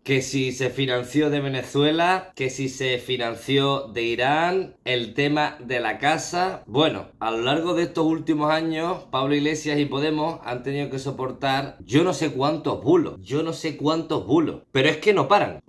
Que si se financió de Venezuela, que si se financió de Irán, el tema de la casa. Bueno, a lo largo de estos últimos años, Pablo Iglesias y Podemos han tenido que soportar yo no sé cuántos bulos, pero es que no paran.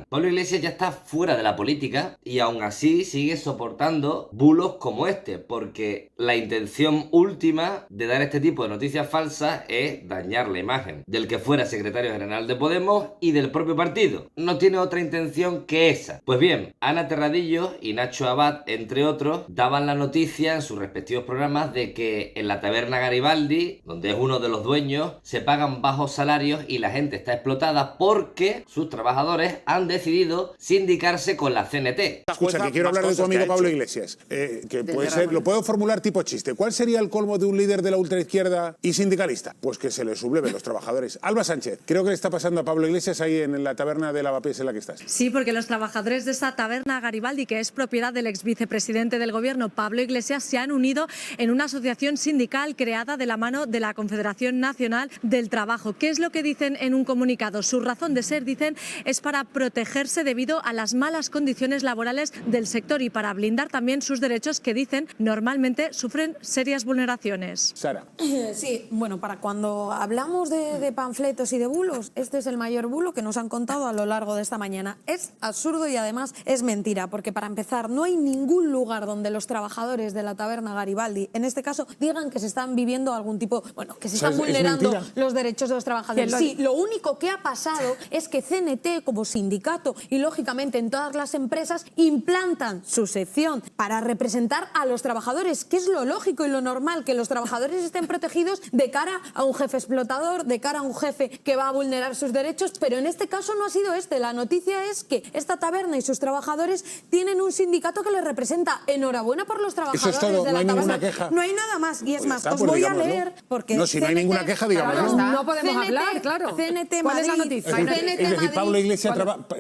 Pablo Iglesias ya está fuera de la política y aún así sigue soportando bulos como este, porque la intención última de dar este tipo de noticias falsas es dañar la imagen del que fuera secretario general de Podemos y del propio partido. No tiene otra intención que esa. Pues bien, Ana Terradillos y Nacho Abad, entre otros, daban la noticia en sus respectivos programas de que en la taberna Garibaldi, donde es uno de los dueños, se pagan bajos salarios y la gente está explotada porque sus trabajadores han decidido sindicarse con la CNT. Escucha, que quiero hablar de tu amigo Pablo Iglesias, que puede ser, lo puedo formular tipo chiste. ¿Cuál sería el colmo de un líder de la ultraizquierda y sindicalista? Pues que se le subleven los trabajadores. Alba Sánchez, creo que le está pasando a Pablo Iglesias ahí en la taberna de Lavapiés en la que estás. Sí, porque los trabajadores de esa taberna Garibaldi, que es propiedad del ex vicepresidente del gobierno, Pablo Iglesias, se han unido en una asociación sindical creada de la mano de la Confederación Nacional del Trabajo. ¿Qué es lo que dicen en un comunicado? Su razón de ser, dicen, es para protegerse debido a las malas condiciones laborales del sector y para blindar también sus derechos que, dicen, normalmente sufren serias vulneraciones. Sara. Sí, bueno, para cuando hablamos de panfletos y de bulos, este es el mayor bulo que nos han contado a lo largo de esta mañana. Es absurdo y además es mentira, porque para empezar no hay ningún lugar donde los trabajadores de la taberna Garibaldi, en este caso, digan que se están viviendo algún tipo, bueno, que se están vulnerando los derechos de los trabajadores. Sí, lo único que ha pasado es que CNT como sindicato y lógicamente en todas las empresas implantan su sección para representar a los trabajadores, que es lo lógico y lo normal, que los trabajadores estén protegidos de cara a un jefe explotador, de cara a un jefe que va a vulnerar sus derechos, pero en este caso no ha sido este. La noticia es que esta taberna y sus trabajadores tienen un sindicato que les representa. Enhorabuena por los trabajadores. Eso es todo, de no hay la ninguna queja. No hay nada más. Y es pues más, está, os pues voy digámoslo. a leer porque no, si no hay ninguna queja, digámoslo. No podemos hablar, claro. CNT ¿Cuál es la Madrid, noticia? Es decir, Pablo Iglesias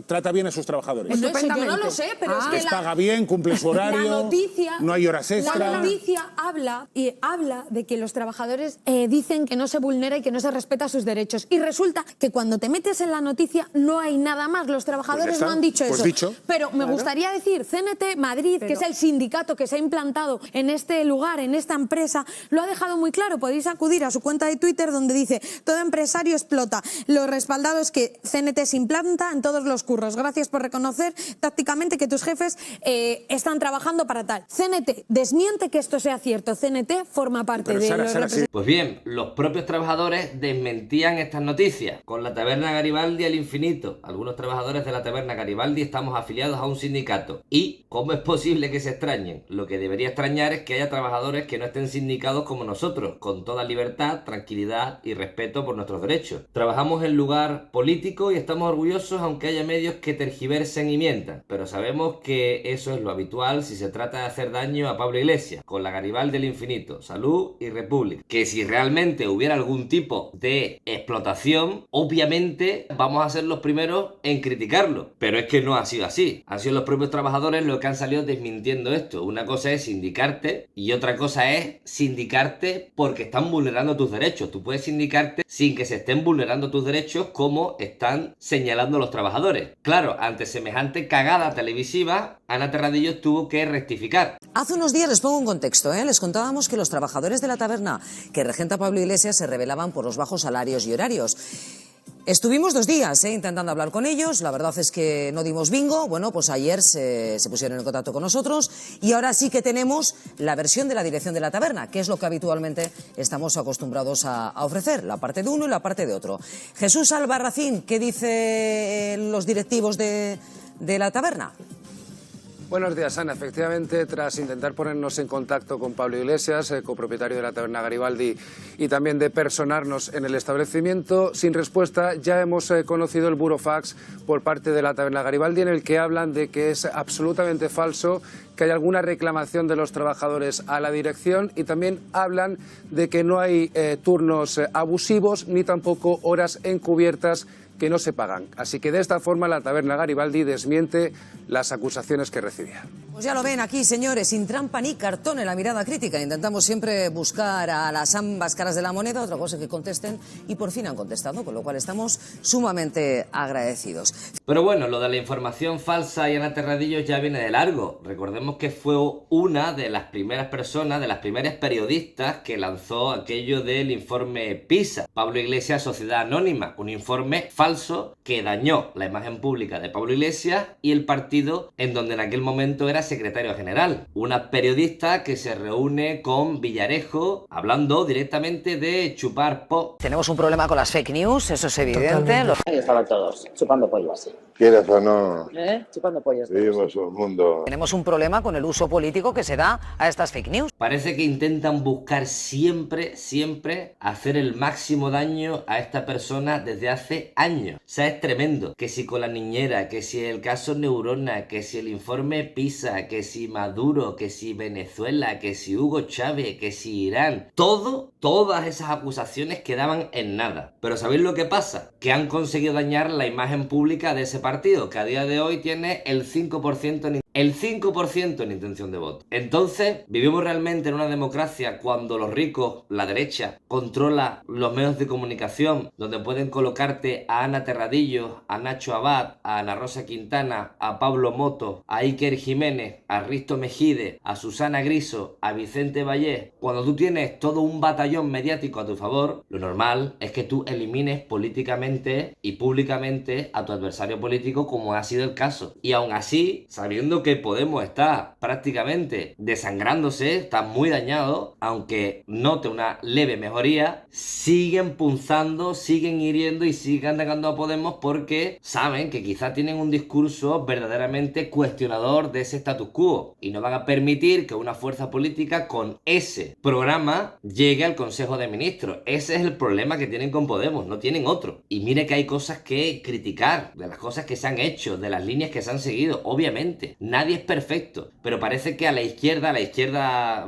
trata bien a sus trabajadores. No, eso yo no lo sé, pero es que les paga bien, cumple su horario, la noticia, no hay horas extra. La noticia habla de que los trabajadores dicen que no se vulnera y que no se respeta sus derechos. Y resulta que cuando te metes en la noticia no hay nada más. Los trabajadores no han dicho eso. Pero me gustaría decir, CNT Madrid, que es el sindicato que se ha implantado en este lugar, en esta empresa, lo ha dejado muy claro. Podéis acudir a su cuenta de Twitter donde dice: todo empresario explota. Lo respaldado es que CNT se implanta en todos los curros. Gracias por reconocer tácticamente que tus jefes están trabajando para tal. CNT desmiente que esto sea cierto. CNT forma parte de los representantes. Pues bien, los propios trabajadores desmentían estas noticias. Con la taberna Garibaldi al infinito. Algunos trabajadores de la taberna Garibaldi estamos afiliados a un sindicato. ¿Y cómo es posible que se extrañen? Lo que debería extrañar es que haya trabajadores que no estén sindicados como nosotros, con toda libertad, tranquilidad y respeto por nuestros derechos. Trabajamos en lugar político y estamos orgullosos aunque haya medios que tergiversen y mientan, pero sabemos que eso es lo habitual si se trata de hacer daño a Pablo Iglesias, con la Garibaldi del infinito, Salud y República. Que si realmente hubiera algún tipo de explotación, obviamente vamos a ser los primeros en criticarlo, pero es que no ha sido así. Han sido los propios trabajadores los que han salido desmintiendo esto. Una cosa es sindicarte y otra cosa es sindicarte porque están vulnerando tus derechos. Tú puedes sindicarte sin que se estén vulnerando tus derechos como están señalando los trabajadores. Claro, ante semejante cagada televisiva, Ana Terradillos tuvo que rectificar. Hace unos días, les pongo un contexto, les contábamos que los trabajadores de la taberna que regenta Pablo Iglesias se rebelaban por los bajos salarios y horarios. Estuvimos 2 días intentando hablar con ellos, la verdad es que no dimos bingo. Bueno, pues ayer se pusieron en contacto con nosotros y ahora sí que tenemos la versión de la dirección de la taberna, que es lo que habitualmente estamos acostumbrados a ofrecer, la parte de uno y la parte de otro. Jesús Albarracín, ¿qué dicen los directivos de la taberna? Buenos días, Ana. Efectivamente, tras intentar ponernos en contacto con Pablo Iglesias, copropietario de la taberna Garibaldi, y también de personarnos en el establecimiento, sin respuesta, ya hemos conocido el burofax por parte de la taberna Garibaldi, en el que hablan de que es absolutamente falso que hay alguna reclamación de los trabajadores a la dirección, y también hablan de que no hay turnos abusivos ni tampoco horas encubiertas que no se pagan. Así que de esta forma la taberna Garibaldi desmiente las acusaciones que recibía. Pues ya lo ven aquí, señores, sin trampa ni cartón en la mirada crítica. Intentamos siempre buscar a las ambas caras de la moneda, otra cosa que contesten, y por fin han contestado, con lo cual estamos sumamente agradecidos. Pero bueno, lo de la información falsa y Ana Terradillos ya viene de largo. Recordemos que fue una de las primeras personas, de las primeras periodistas que lanzó aquello del informe PISA. Pablo Iglesias, Sociedad Anónima, un informe falso que dañó la imagen pública de Pablo Iglesias y el partido en donde en aquel momento era secretario general. Una periodista que se reúne con Villarejo hablando directamente de chupar po. Tenemos un problema con las fake news, eso es evidente. Ahí estaban todos, chupando pollo así. Quieras o no, Chupando pollos. vivimos un mundo. Tenemos un problema con el uso político que se da a estas fake news. Parece que intentan buscar siempre hacer el máximo daño a esta persona desde hace años. O sea, es tremendo. Que si con la niñera, que si el caso Neurona, que si el informe PISA, que si Maduro, que si Venezuela, que si Hugo Chávez, que si Irán. Todas esas acusaciones quedaban en nada. Pero ¿sabéis lo que pasa? Que han conseguido dañar la imagen pública de ese partido, que a día de hoy tiene el 5% en intención de voto. Entonces, ¿vivimos realmente en una democracia cuando los ricos, la derecha, controla los medios de comunicación, donde pueden colocarte a Ana Terradillos, a Nacho Abad, a Ana Rosa Quintana, a Pablo Moto, a Iker Jiménez, a Risto Mejide, a Susana Griso, a Vicente Vallés? Cuando tú tienes todo un batallón mediático a tu favor, lo normal es que tú elimines políticamente y públicamente a tu adversario político, como ha sido el caso. Y aún así, sabiendo que Podemos está prácticamente desangrándose, está muy dañado, aunque note una leve mejoría, siguen punzando, siguen hiriendo y siguen atacando a Podemos porque saben que quizá tienen un discurso verdaderamente cuestionador de ese status quo y no van a permitir que una fuerza política con ese programa llegue al Consejo de Ministros. Ese es el problema que tienen con Podemos, no tienen otro. Y mire que hay cosas que criticar, de las cosas que se han hecho, de las líneas que se han seguido, obviamente. Nadie es perfecto, pero parece que a la izquierda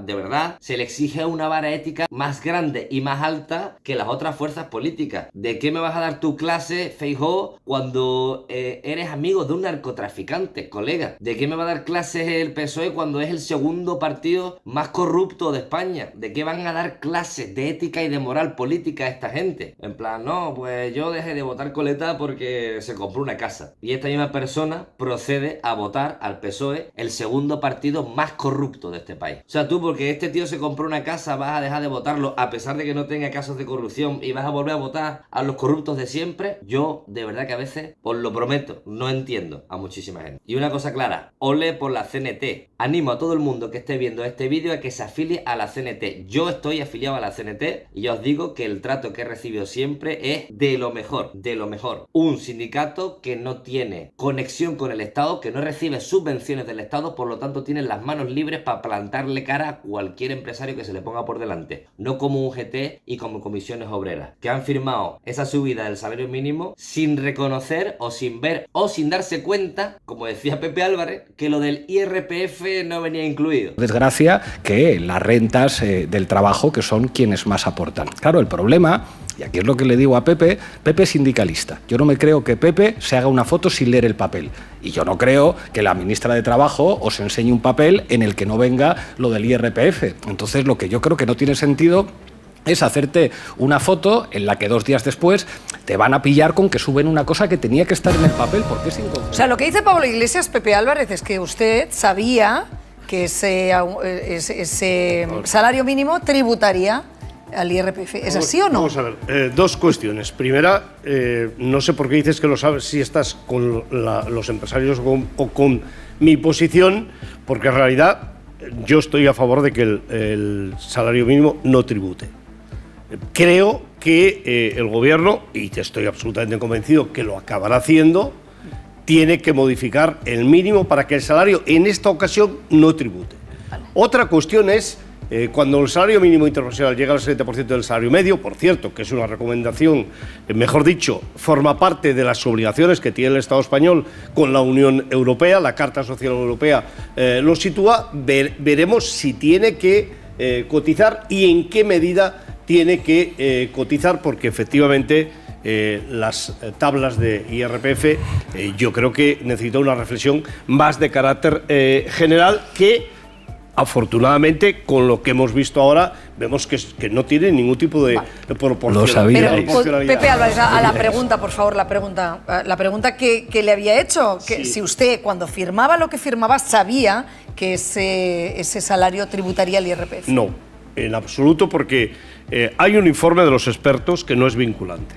de verdad, se le exige una vara ética más grande y más alta que las otras fuerzas políticas. ¿De qué me vas a dar tu clase, Feijóo, cuando eres amigo de un narcotraficante, colega? ¿De qué me va a dar clases el PSOE cuando es el segundo partido más corrupto de España? ¿De qué van a dar clases de ética y de moral política a esta gente? En plan, no, pues yo dejé de votar coleta porque se compró una casa. Y esta misma persona procede a votar al PSOE, el segundo partido más corrupto de este país. O sea, tú porque este tío se compró una casa vas a dejar de votarlo a pesar de que no tenga casos de corrupción y vas a volver a votar a los corruptos de siempre. Yo, de verdad que a veces, os lo prometo, no entiendo a muchísima gente. Y una cosa clara, ole por la CNT. Animo a todo el mundo que esté viendo este vídeo a que se afilie a la CNT. Yo estoy afiliado a la CNT y ya os digo que el trato que he recibido siempre es de lo mejor, de lo mejor. Un sindicato que no tiene conexión con el Estado, que no recibe subvenciones del Estado, por lo tanto tienen las manos libres para plantarle cara a cualquier empresario que se le ponga por delante. No como un GT y como comisiones obreras, que han firmado esa subida del salario mínimo sin reconocer o sin ver o sin darse cuenta, como decía Pepe Álvarez, que lo del IRPF no venía incluido. Desgracia que las rentas del trabajo, que son quienes más aportan. Claro, el problema, y aquí es lo que le digo a Pepe, Pepe es sindicalista. Yo no me creo que Pepe se haga una foto sin leer el papel. Y yo no creo que la ministra de Trabajo os enseñe un papel en el que no venga lo del IRPF. Entonces, lo que yo creo que no tiene sentido es hacerte una foto en la que 2 días después te van a pillar con que suben una cosa que tenía que estar en el papel, porque es incompatible. O sea, lo que dice Pablo Iglesias, Pepe Álvarez, es que usted sabía que ese salario mínimo tributaría al IRPF. ¿Es así o no? Vamos a ver, 2 cuestiones. Primera, no sé por qué dices que lo sabes, si estás con los empresarios o con mi posición, porque en realidad yo estoy a favor de que el salario mínimo no tribute. Creo que el Gobierno, y estoy absolutamente convencido que lo acabará haciendo, tiene que modificar el mínimo para que el salario en esta ocasión no tribute. Vale. Otra cuestión es cuando el salario mínimo interprofesional llega al 70% del salario medio, por cierto, que es una recomendación, mejor dicho, forma parte de las obligaciones que tiene el Estado español con la Unión Europea, la Carta Social Europea lo sitúa, veremos si tiene que cotizar y en qué medida tiene que cotizar, porque efectivamente las tablas de IRPF, yo creo que necesita una reflexión más de carácter general que, afortunadamente, con lo que hemos visto ahora, vemos que no tiene ningún tipo de proporcionalidad. Pero, Pepe Álvarez, a la pregunta, por favor, la pregunta que le había hecho, que si usted, cuando firmaba lo que firmaba, sabía que ese salario tributaría el IRPF. No, en absoluto, porque hay un informe de los expertos que no es vinculante.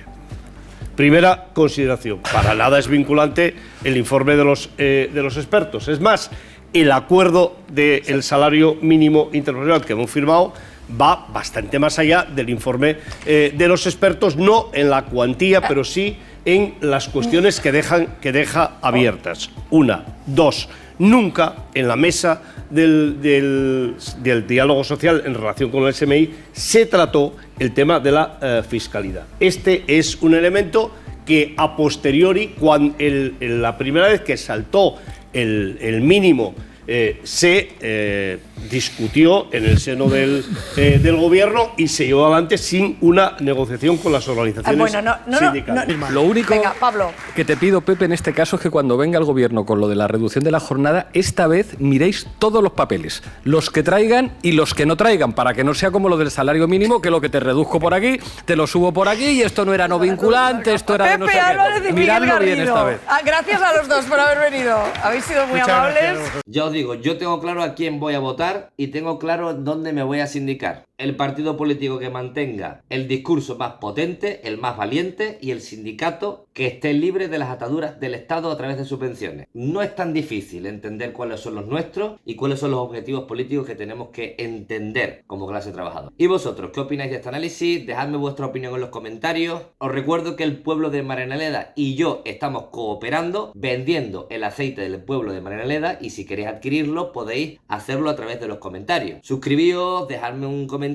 Primera consideración, para nada es vinculante el informe de los expertos. Es más, el acuerdo del salario mínimo interprofesional que hemos firmado va bastante más allá del informe de los expertos, no en la cuantía, pero sí en las cuestiones que deja abiertas. Una. Dos, nunca en la mesa del diálogo social en relación con el SMI se trató el tema de la fiscalidad. Este es un elemento que a posteriori, la primera vez que saltó el mínimo, se discutió en el seno del Gobierno y se llevó adelante sin una negociación con las organizaciones sindicales. Lo único Venga, Pablo. que te pido, Pepe, en este caso es que cuando venga el Gobierno con lo de la reducción de la jornada, esta vez miréis todos los papeles, los que traigan y los que no traigan, para que no sea como lo del salario mínimo, que lo que te reduzco por aquí, te lo subo por aquí, y esto no era no vinculante, esto era de no sé Pepe Álvarez qué. y Miguel Miradlo bien Garrido. esta vez. Gracias a los dos por haber venido. Habéis sido muy amables. Ya os digo, yo tengo claro a quién voy a votar y tengo claro dónde me voy a sindicar. El partido político que mantenga el discurso más potente, el más valiente, y el sindicato que esté libre de las ataduras del Estado a través de subvenciones. No es tan difícil entender cuáles son los nuestros y cuáles son los objetivos políticos que tenemos que entender como clase trabajadora. ¿Y vosotros qué opináis de este análisis? Dejadme vuestra opinión en los comentarios. Os recuerdo que el pueblo de Marianaleda y yo estamos cooperando, vendiendo el aceite del pueblo de Marianaleda, y si queréis adquirirlo podéis hacerlo a través de los comentarios. Suscribíos, dejadme un comentario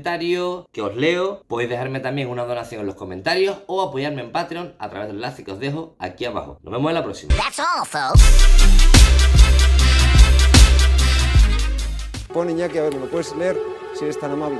que os leo, podéis dejarme también una donación en los comentarios o apoyarme en Patreon a través del enlace que os dejo aquí abajo. Nos vemos en la próxima. Pon, Iñaki, a ver, ¿me lo puedes leer? Si eres tan amable.